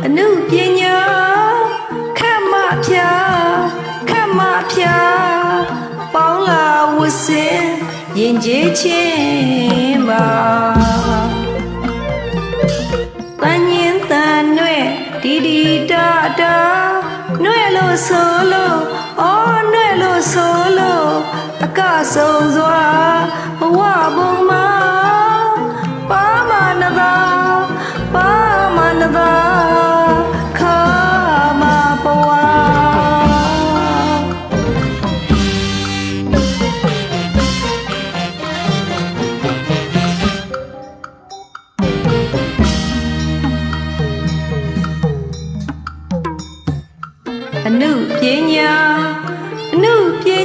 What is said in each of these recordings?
အနုပညာခက်မဖြာပေါင်းလာဝတ်စင်ရင်ကျေးချင်းပါတန်ရင်တန်နှဲ့ဒီတာနှဲ့လို့ဆိုလို့နှဲ့လို့ဆိုလို့အကဆုံးစွာဘဝဘုံမှာပါမနသာခါမပဝါအနုပ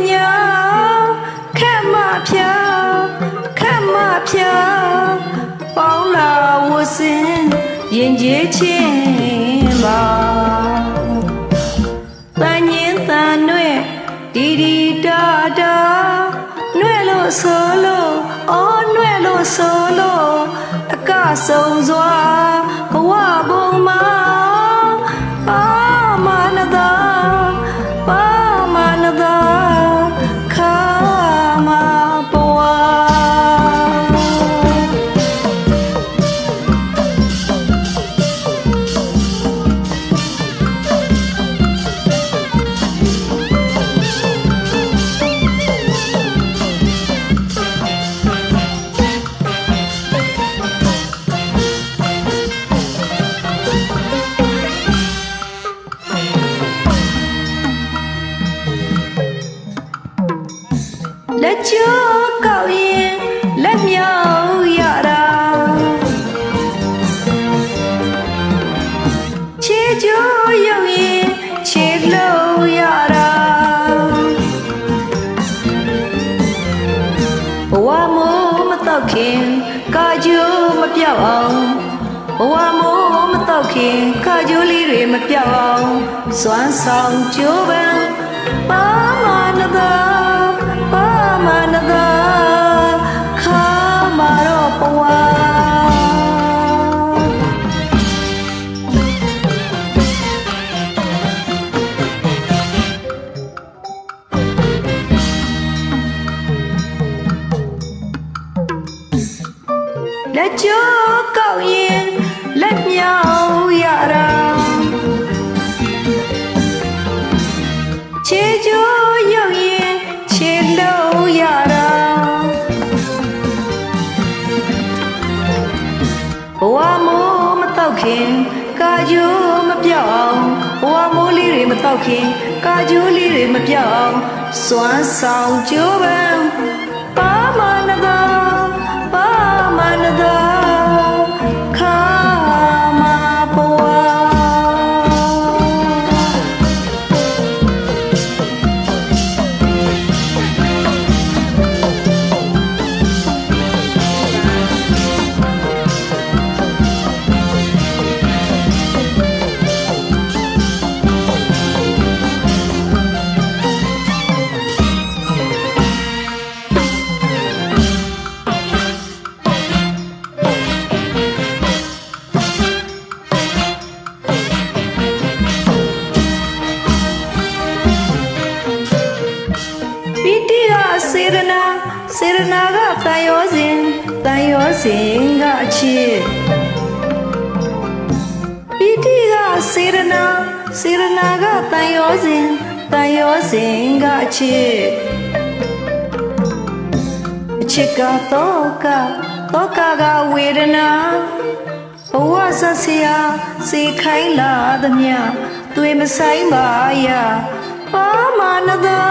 ညာခက်မဖြာပေါင်းလာဝတ်စင်ရင်ကျေးချင်းပါတန်ရင်တန်နှဲ့ဒီတာနှဲ့လို့ဆိုလို့နှဲ့လို့ဆိုလို့အကဆုံးစွာဘဝဘုံမှာပါမနသာခါမပဝါလက်ကျိုးကောက်ရင်လက်မြောက်ရတာခြေကျိုးရုပ်ရင်ခြေလို့ရတာဘဝမိုးမတော့ခင်ကာကျိုးမပြောက်အောင်ဘဝမိုးမတော့ခင်ကာကျိုးလေးတွေမပြောက်အောင်စွမ်းဆောင်ကြိုးပမ်းပါမနသာခါမရောပဝါလက်ကျိုးကောက်ရင်လက်မြောက်ရတာခြေကျိုးရုပ်ရင်ခြေလို့ရတာဘဝမိုးမတော့ခင်ကာကျိုးမပြောက်အောင်ဘဝမိုးလေးတွေမတော့ခင်ကာကျိုးလေးတွေမပြောက်အောင်စွမ်းဆောင်ကြိုးပမ်းပါမနသာခါမပဝါစေရနာကတန်ရောစဉ်ကအချစ်ပီတိကစေရနာကတန်ရောစဉ်ကအချစ်အချစ်ကတော့ကဝေဒနာဘဝဆက်စရာစေခိုင်းလာသမျှတွေ့မဆိုင်ပါရပါမနသာ